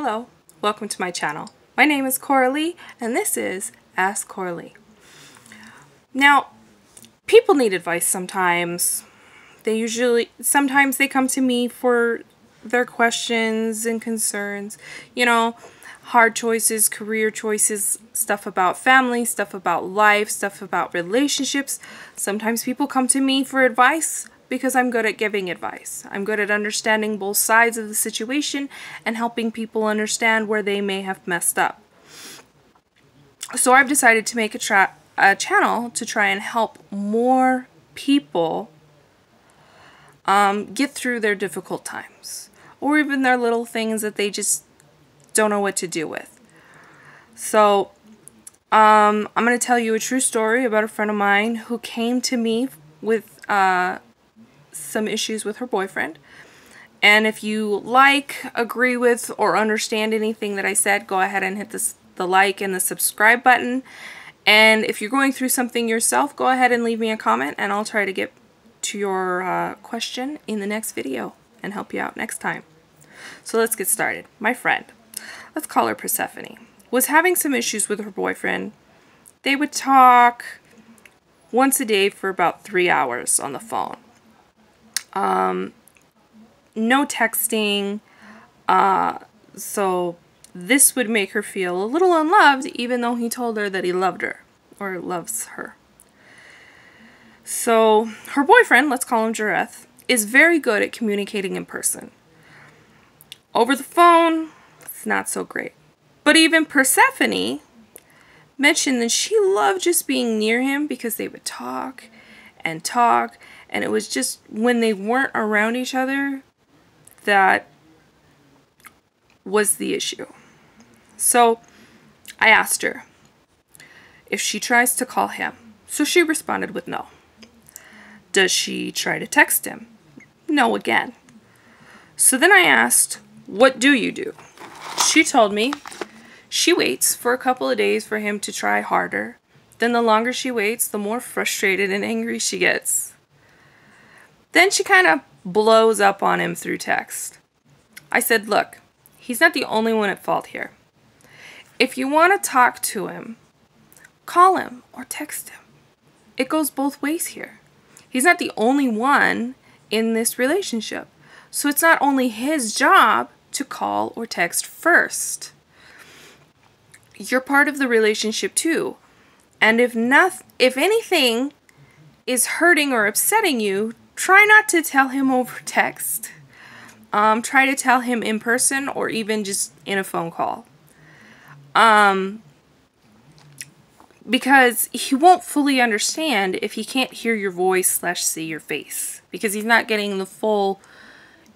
Hello, welcome to my channel. My name is Coralie and this is Askkorallie. Now, people need advice sometimes. Sometimes they come to me for their questions and concerns. You know, hard choices, career choices, stuff about family, stuff about life, stuff about relationships. Sometimes people come to me for advice because I'm good at giving advice. I'm good at understanding both sides of the situation and helping people understand where they may have messed up. So I've decided to make a channel to try and help more people get through their difficult times, or even their little things that they just don't know what to do with. So I'm going to tell you a true story about a friend of mine who came to me with some issues with her boyfriend. And if you agree with, or understand anything that I said, go ahead and hit the like and the subscribe button. And if you're going through something yourself, go ahead and leave me a comment and I'll try to get to your question in the next video and help you out next time. So let's get started. My friend, let's call her Persephone, was having some issues with her boyfriend. They would talk once a day for about 3 hours on the phone. No texting, so this would make her feel a little unloved, even though he told her that he loved her, or loves her. So her boyfriend, let's call him Jareth, is very good at communicating in person. Over the phone, it's not so great. But even Persephone mentioned that she loved just being near him because they would talk and talk, and it was just when they weren't around each other that was the issue. So I asked her if she tries to call him. So she responded with no. Does she try to text him? No again. So then I asked, what do you do? She told me she waits for a couple of days for him to try harder. Then the longer she waits, the more frustrated and angry she gets. Then she kind of blows up on him through text. I said, look, he's not the only one at fault here. If you want to talk to him, call him or text him. It goes both ways here. He's not the only one in this relationship. So it's not only his job to call or text first. You're part of the relationship too. And if anything is hurting or upsetting you, try not to tell him over text. Try to tell him in person or even just in a phone call. Because he won't fully understand if he can't hear your voice / see your face. Because he's not getting the full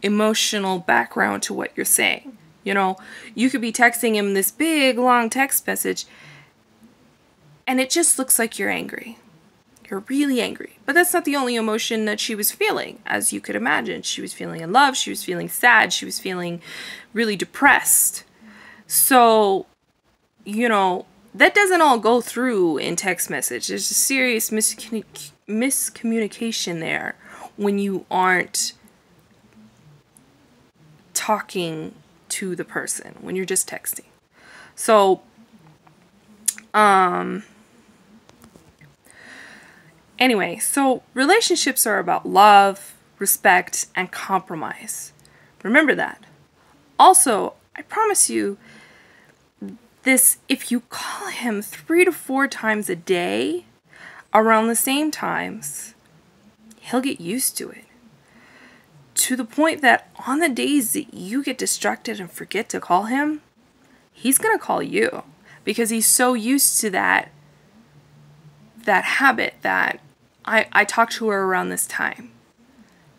emotional background to what you're saying. You know, you could be texting him this big, long text message, and it just looks like you're angry. You're really angry. But that's not the only emotion that she was feeling, as you could imagine. She was feeling in love, she was feeling sad, she was feeling really depressed. So, you know, that doesn't all go through in text message. There's a serious miscommunication there when you aren't talking to the person, when you're just texting. So, anyway, so relationships are about love, respect, and compromise. Remember that. Also, I promise you this, if you call him 3 to 4 times a day around the same times, he'll get used to it. To the point that on the days that you get distracted and forget to call him, he's going to call you because he's so used to that habit that I talk to her around this time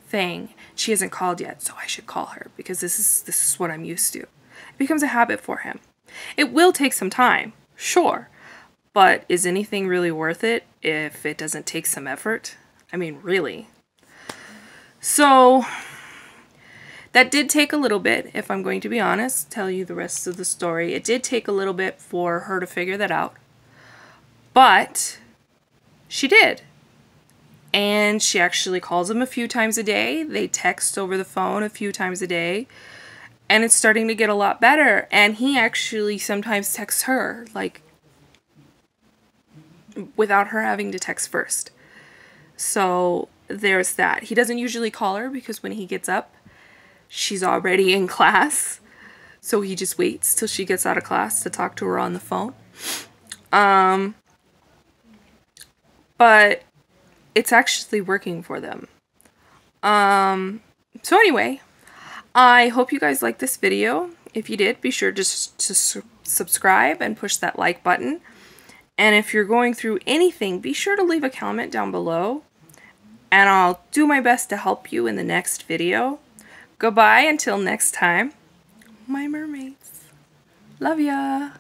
thing. She hasn't called yet, so I should call her because this is what I'm used to. It becomes a habit for him. It will take some time, sure, but is anything really worth it if it doesn't take some effort? I mean, really. So that did take a little bit, if I'm going to be honest, tell you the rest of the story. It did take a little bit for her to figure that out, but she did. And she actually calls him a few times a day. They text over the phone a few times a day. And it's starting to get a lot better. And he actually sometimes texts her, like, without her having to text first. So there's that. He doesn't usually call her because when he gets up, she's already in class. So he just waits till she gets out of class to talk to her on the phone. But it's actually working for them. So anyway, I hope you guys liked this video. If you did, be sure to subscribe and push that like button. And if you're going through anything, be sure to leave a comment down below. And I'll do my best to help you in the next video. Goodbye until next time. My mermaids. Love ya.